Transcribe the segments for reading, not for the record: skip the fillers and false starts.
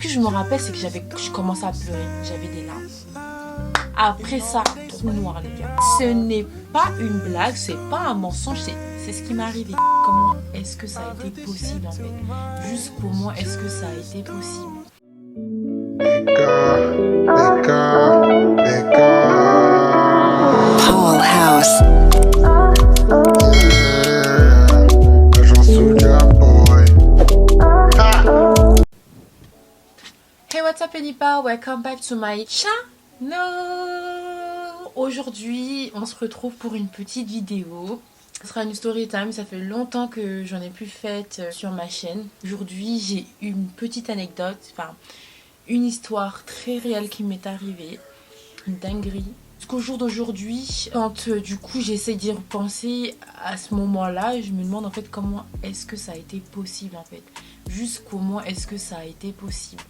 Ce que je me rappelle, c'est que je commençais à pleurer. J'avais des larmes. Après ça, trou noir, les gars. Ce n'est pas une blague, c'est pas un mensonge, c'est ce qui m'est arrivé. Comment est-ce que ça a été possible, en fait? Juste comment est-ce que ça a été possible? Paul House. Hey, what's up, Enipa? Welcome back to my channel. Aujourd'hui, on se retrouve pour une petite vidéo. Ce sera une story time, ça fait longtemps que j'en ai plus faite sur ma chaîne. Aujourd'hui, j'ai une petite anecdote, enfin, une histoire très réelle qui m'est arrivée. Une dinguerie. Jusqu'au jour d'aujourd'hui, quand du coup j'essaie d'y repenser à ce moment-là, je me demande en fait comment est-ce que ça a été possible en fait. Juste comment est-ce que ça a été possible.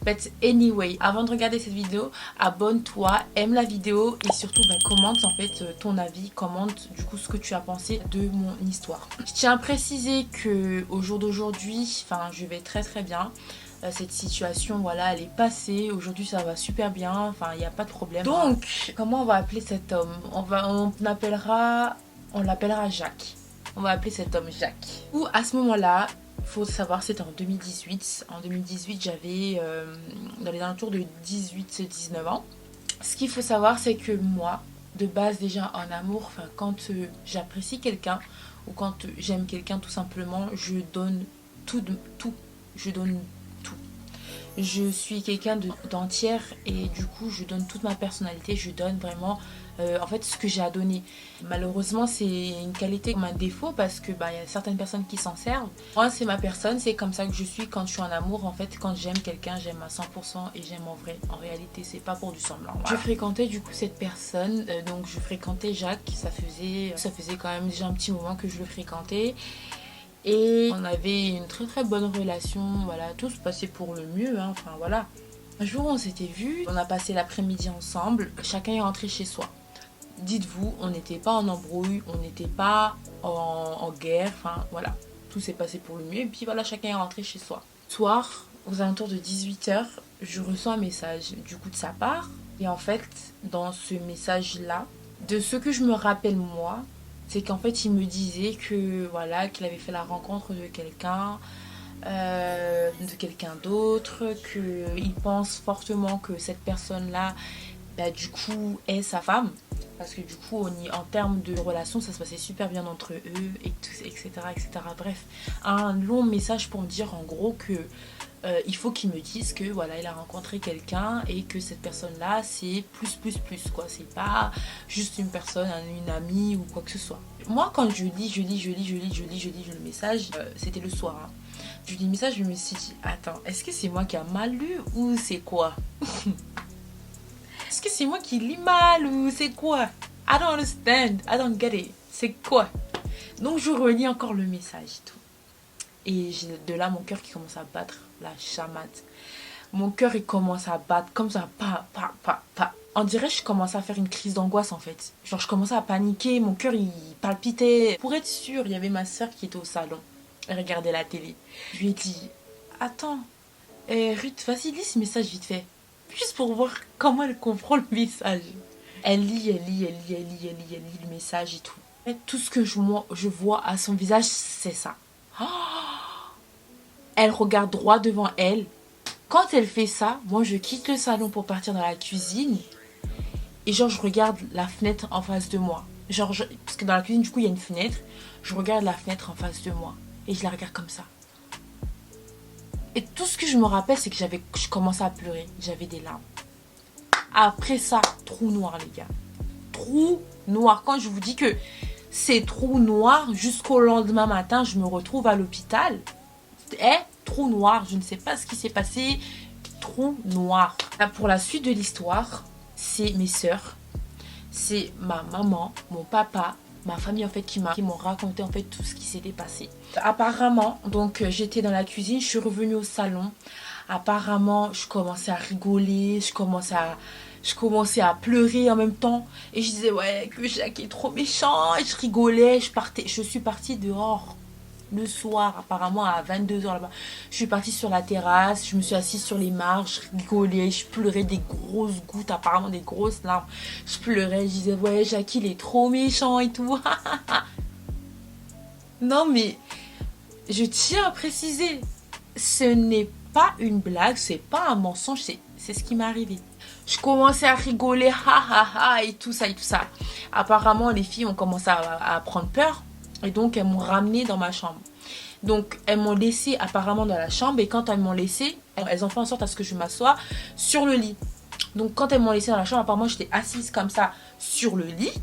But anyway, avant de regarder cette vidéo, abonne-toi, aime la vidéo et surtout commente en fait ton avis, commente du coup ce que tu as pensé de mon histoire. Je tiens à préciser que au jour d'aujourd'hui, enfin je vais très bien. Cette situation, voilà, elle est passée. Aujourd'hui, ça va super bien. Enfin, il n'y a pas de problème. Donc, comment on va appeler cet homme? On l'appellera Jacques. On va appeler cet homme Jacques. Ou à ce moment-là, il faut savoir, c'était en 2018. En 2018, j'avais dans les alentours de 18-19 ans. Ce qu'il faut savoir, c'est que moi, de base déjà en amour, enfin, quand j'apprécie quelqu'un ou quand j'aime quelqu'un, tout simplement, je donne tout. Je donne tout. Je suis quelqu'un d'entière et du coup je donne toute ma personnalité, je donne vraiment en fait ce que j'ai à donner. Malheureusement c'est une qualité comme un défaut parce que y a certaines personnes qui s'en servent. Moi c'est ma personne, c'est comme ça que je suis quand je suis en amour. En fait quand j'aime quelqu'un, j'aime à 100% et j'aime en vrai. En réalité c'est pas pour du semblant. Voilà. Je fréquentais du coup cette personne, donc je fréquentais Jacques, ça faisait quand même déjà un petit moment que je le fréquentais. Et on avait une très bonne relation, voilà, tout se passait pour le mieux, hein, enfin voilà. Un jour on s'était vus, on a passé l'après-midi ensemble, chacun est rentré chez soi. Dites-vous, on n'était pas en embrouille, on n'était pas en guerre, enfin voilà. Tout s'est passé pour le mieux et puis voilà, chacun est rentré chez soi. Soir, aux alentours de 18h, je reçois un message du coup de sa part. Et en fait, dans ce message-là, de ce que je me rappelle moi, c'est qu'en fait il me disait que voilà qu'il avait fait la rencontre de quelqu'un d'autre, qu'il pense fortement que cette personne là du coup est sa femme parce que du coup en termes de relation ça se passait super bien entre eux et tout, etc. Bref, un long message pour me dire en gros que il faut qu'il me dise que voilà il a rencontré quelqu'un et que cette personne là c'est plus quoi, c'est pas juste une personne, une amie ou quoi que ce soit. Moi quand je lis le message, c'était le soir hein. Je lis le message, je me suis dit attends, est-ce que c'est moi qui a mal lu ou c'est quoi? Est-ce que c'est moi qui lis mal ou c'est quoi? I don't understand, I don't get it, c'est quoi? Donc je relis encore le message et tout. Et j'ai de là mon cœur qui commence à battre, la chamade. Mon cœur il commence à battre comme ça, pas. On dirait que je commençais à faire une crise d'angoisse en fait. Genre je commençais à paniquer, mon cœur il palpitait. Pour être sûre, il y avait ma soeur qui était au salon. Elle regardait la télé. Je lui ai dit, attends, Ruth, vas-y lis ce message vite fait. Juste pour voir comment elle comprend le message. Elle lit le message et tout. Et tout ce que je vois à son visage, c'est ça. Oh, elle regarde droit devant elle. Quand elle fait ça, moi je quitte le salon pour partir dans la cuisine. Et genre je regarde la fenêtre en face de moi. Parce que dans la cuisine du coup il y a une fenêtre. Je regarde la fenêtre en face de moi. Et je la regarde comme ça. Et tout ce que je me rappelle c'est que je commençais à pleurer. J'avais des larmes. Après ça, trou noir les gars. Trou noir. Quand je vous dis que c'est trou noir, jusqu'au lendemain matin je me retrouve à l'hôpital. Trou noir, je ne sais pas ce qui s'est passé, trou noir. Pour la suite de l'histoire, c'est mes sœurs, c'est ma maman, mon papa, ma famille en fait qui m'ont raconté en fait tout ce qui s'était passé. Apparemment, donc j'étais dans la cuisine, je suis revenue au salon. Apparemment, je commençais à rigoler, je commençais à pleurer en même temps et je disais ouais que Jacques est trop méchant et je rigolais, je suis partie dehors. le soir, apparemment à 22 h là-bas. Je suis partie sur la terrasse, je me suis assise sur les marches, je rigolais, je pleurais des grosses gouttes, apparemment des grosses larmes. Je pleurais, je disais ouais, Jackie il est trop méchant et tout. Non mais je tiens à préciser, ce n'est pas une blague, c'est pas un mensonge, c'est ce qui m'est arrivé. Je commençais à rigoler, et tout ça et tout ça. Apparemment, les filles ont commencé à prendre peur et donc elles m'ont ramené dans ma chambre. Donc elles m'ont laissé apparemment dans la chambre et quand elles m'ont laissé, elles ont fait en sorte à ce que je m'assoie sur le lit. Donc quand elles m'ont laissé dans la chambre, apparemment j'étais assise comme ça sur le lit.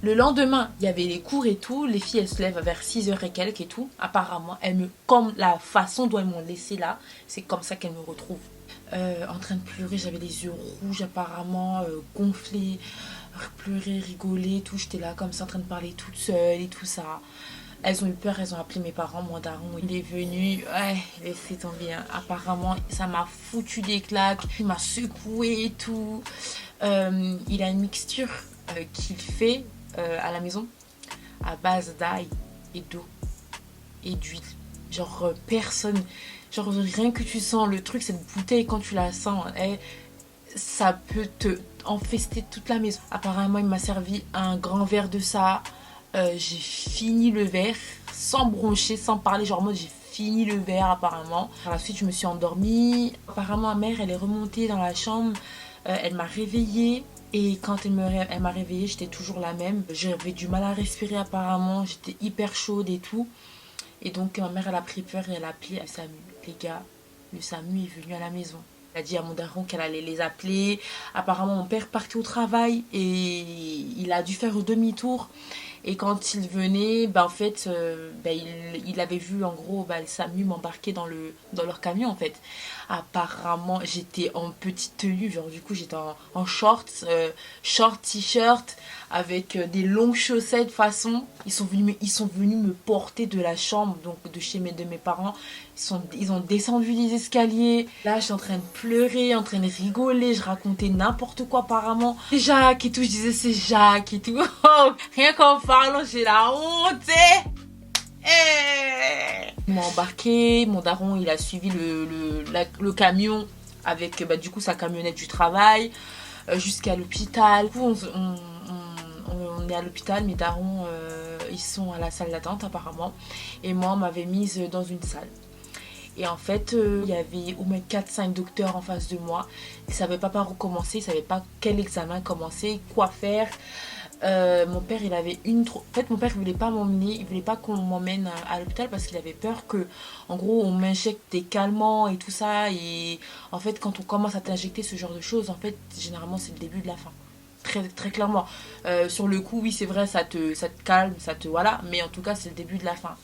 Le lendemain, il y avait les cours et tout. Les filles, elles se lèvent vers 6 h et quelques et tout. Apparemment, comme la façon dont elles m'ont laissé là, c'est comme ça qu'elles me retrouvent. En train de pleurer, j'avais les yeux rouges apparemment, gonflés, pleurer, rigoler, tout. J'étais là comme ça en train de parler toute seule et tout ça. Elles ont eu peur, elles ont appelé mes parents, mon daron, il est venu, ouais, laissez tomber. Hein. Apparemment, ça m'a foutu des claques, il m'a secoué et tout. Il a une mixture qu'il fait à la maison à base d'ail et d'eau et d'huile. Genre personne, genre rien que tu sens le truc, cette bouteille quand tu la sens, ça peut te infester toute la maison. Apparemment il m'a servi un grand verre de ça. J'ai fini le verre sans broncher, sans parler, genre en mode j'ai fini le verre apparemment. Par la suite je me suis endormie. Apparemment ma mère elle est remontée dans la chambre, elle m'a réveillée. Et quand elle m'a réveillée, j'étais toujours la même. J'avais du mal à respirer apparemment, j'étais hyper chaude et tout. Et donc ma mère elle a pris peur et elle a appelé le SAMU. Les gars, le SAMU est venu à la maison. Elle a dit à mon daron qu'elle allait les appeler. Apparemment mon père partait au travail et il a dû faire demi-tour. Et quand il venait, en fait, il avait vu en gros le SAMU m'embarquer dans leur camion en fait. Apparemment, j'étais en petite tenue, genre du coup j'étais en short, t-shirt, avec des longues chaussettes façon. Ils sont venus me porter de la chambre, donc de mes parents. Ils ont descendu les escaliers. Là, j'étais en train de pleurer, en train de rigoler. Je racontais n'importe quoi apparemment. C'est Jacques et tout, je disais c'est Jacques et tout. Oh, rien qu'en parlant, j'ai la honte. Ils m'ont embarqué, mon daron il a suivi le camion avec du coup sa camionnette du travail jusqu'à l'hôpital. Du coup, on est à l'hôpital, mes darons ils sont à la salle d'attente apparemment et moi on m'avait mise dans une salle. Et en fait, il y avait au moins 4-5 docteurs en face de moi. Ils ne savaient pas par où commencer, ils ne savaient pas quel examen commencer, quoi faire. Mon père, il avait En fait, mon père, il voulait pas m'emmener, il voulait pas qu'on m'emmène à l'hôpital parce qu'il avait peur que, en gros, on m'injecte des calmants et tout ça. Et en fait, quand on commence à t'injecter ce genre de choses, en fait, généralement, c'est le début de la fin. Très, très clairement. Sur le coup, oui, c'est vrai, ça te calme, voilà. Mais en tout cas, c'est le début de la fin.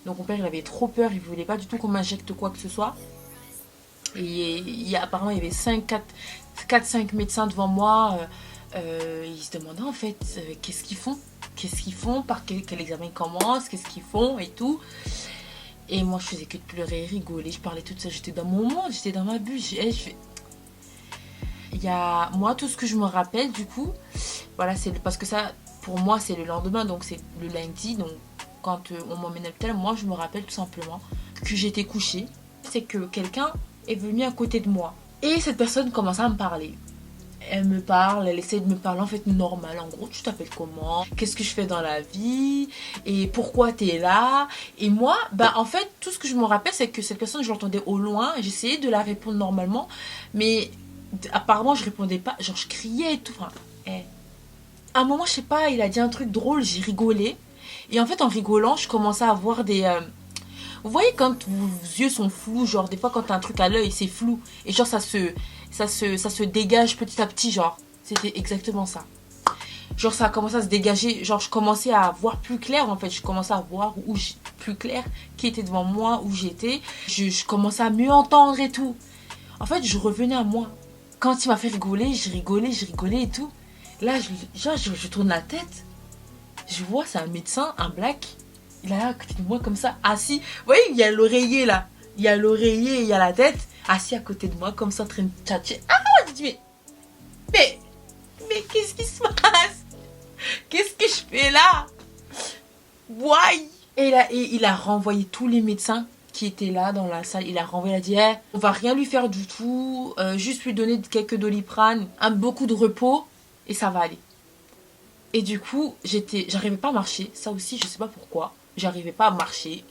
Donc mon père il avait trop peur, il voulait pas du tout qu'on m'injecte quoi que ce soit. Et apparemment il y avait 4-5 médecins devant moi. Ils se demandaient en fait qu'est-ce qu'ils font, par quel examen ils commencent, qu'est-ce qu'ils font et tout. Et moi je faisais que de pleurer, rigoler, je parlais toute seule, j'étais dans mon monde, j'étais dans ma bulle. Moi tout ce que je me rappelle du coup, voilà, c'est parce que ça pour moi c'est le lendemain, donc c'est le lundi, donc quand on m'emmène à l'hôpital, moi je me rappelle tout simplement que j'étais couchée. C'est que quelqu'un est venu à côté de moi. Et cette personne commence à me parler. Elle me parle, elle essaie de me parler en fait normal. En gros, tu t'appelles comment? Qu'est-ce que je fais dans la vie? Et pourquoi t'es là? Et moi, en fait, tout ce que je me rappelle, c'est que cette personne, je l'entendais au loin. J'essayais de la répondre normalement. Mais apparemment, je répondais pas. Genre, je criais et tout. Enfin, à un moment, je sais pas, il a dit un truc drôle, j'ai rigolé. Et en fait, en rigolant, je commençais à voir des... Vous voyez quand vos yeux sont flous, genre des fois quand t'as un truc à l'œil, c'est flou. Et genre ça se dégage petit à petit, genre. C'était exactement ça. Genre ça a commencé à se dégager, genre je commençais à voir plus clair en fait. Je commençais à voir plus clair qui était devant moi, où j'étais. Je commençais à mieux entendre et tout. En fait, je revenais à moi. Quand il m'a fait rigoler, je rigolais et tout. Là, je tourne la tête. Je vois, c'est un médecin, un black. Il est là à côté de moi comme ça, assis. Vous voyez, il y a l'oreiller là. Il y a l'oreiller, il y a la tête. Assis à côté de moi comme ça en train de tchatcher. Ah, je dis mais qu'est-ce qui se passe? Qu'est-ce que je fais là? Why? Et il a renvoyé tous les médecins qui étaient là dans la salle. Il a renvoyé, il a dit hey, on va rien lui faire du tout, juste lui donner quelques Doliprane, beaucoup de repos et ça va aller. Et du coup, j'arrivais pas à marcher. Ça aussi, je sais pas pourquoi. J'arrivais pas à marcher.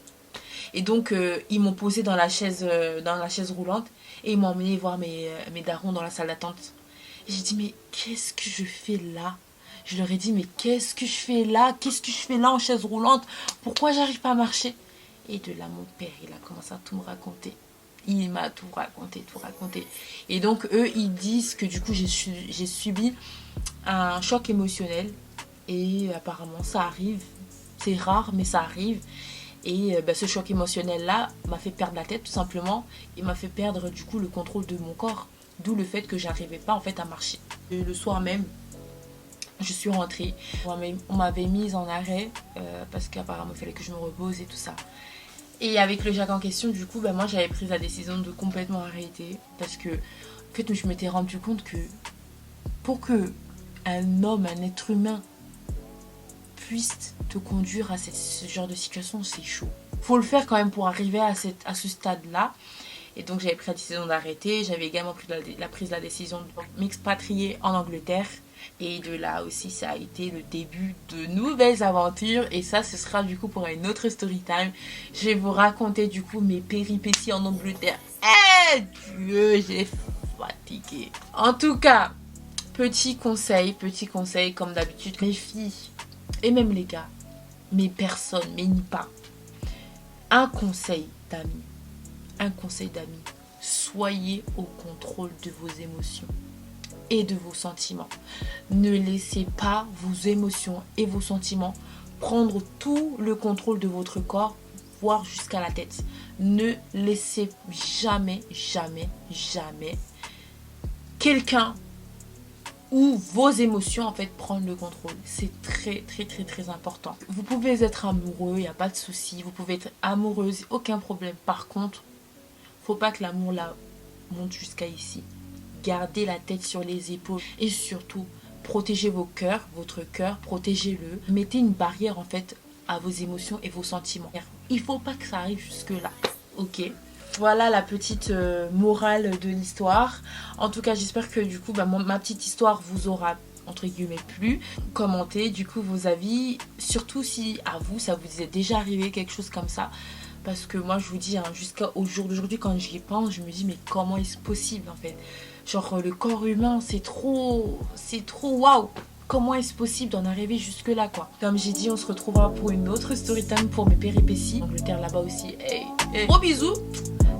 Et donc, ils m'ont posé dans la chaise roulante. Et ils m'ont emmené voir mes darons dans la salle d'attente. Et j'ai dit, mais qu'est-ce que je fais là? Je leur ai dit, mais qu'est-ce que je fais là? Qu'est-ce que je fais là en chaise roulante? Pourquoi j'arrive pas à marcher? Et de là, mon père, il a commencé à tout me raconter. Il m'a tout raconté, tout raconté. Et donc, eux, ils disent que du coup, j'ai subi un choc émotionnel. Et apparemment, ça arrive. C'est rare, mais ça arrive. Et ce choc émotionnel-là m'a fait perdre la tête, tout simplement. Et m'a fait perdre, du coup, le contrôle de mon corps. D'où le fait que j'arrivais pas, en fait, à marcher. Et le soir même, je suis rentrée. On m'avait mise en arrêt parce qu'apparemment, il fallait que je me repose et tout ça. Et avec le Jacques en question, du coup, moi, j'avais pris la décision de complètement arrêter. Parce que, en fait, je m'étais rendu compte que pour que un homme, un être humain, puisse te conduire à ce genre de situation, c'est chaud. Faut le faire quand même pour arriver à ce stade-là. Et donc j'avais pris la décision d'arrêter. J'avais également pris la décision de m'expatrier en Angleterre. Et de là aussi, ça a été le début de nouvelles aventures. Et ça, ce sera du coup pour une autre story time. Je vais vous raconter du coup mes péripéties en Angleterre. Eh Dieu, j'ai fatigué. En tout cas, petit conseil, comme d'habitude, les filles et même les gars, mais personne, mais ni pas. Un conseil d'amis, soyez au contrôle de vos émotions et de vos sentiments. Ne laissez pas vos émotions et vos sentiments prendre tout le contrôle de votre corps, voire jusqu'à la tête. Ne laissez jamais quelqu'un ou vos émotions en fait prendre le contrôle. C'est très important. Vous pouvez être amoureux, il n'y a pas de souci. Vous pouvez être amoureuse, aucun problème. Par contre, faut pas que l'amour là monte jusqu'à ici. Gardez la tête sur les épaules et surtout protégez votre cœur, protégez-le. Mettez une barrière en fait à vos émotions et vos sentiments. Il faut pas que ça arrive jusque là. Ok. Voilà la petite morale de l'histoire. En tout cas, j'espère que du coup, ma petite histoire vous aura entre guillemets plu. Commentez du coup vos avis. Surtout si à vous, ça vous est déjà arrivé quelque chose comme ça. Parce que moi, je vous dis, jusqu'au jour d'aujourd'hui, quand j'y pense, je me dis, mais comment est-ce possible en fait? Genre, le corps humain, c'est trop waouh! Comment est-ce possible d'en arriver jusque là quoi? Comme j'ai dit, on se retrouvera pour une autre story time pour mes péripéties. Angleterre là-bas aussi. Hey. Gros bisous!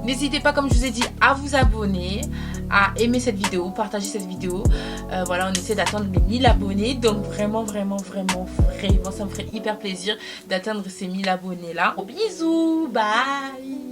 N'hésitez pas, comme je vous ai dit, à vous abonner, à aimer cette vidéo, partager cette vidéo. Voilà, on essaie d'atteindre les 1000 abonnés. Donc vraiment, ça me ferait hyper plaisir d'atteindre ces 1000 abonnés là. Gros bisous, bye!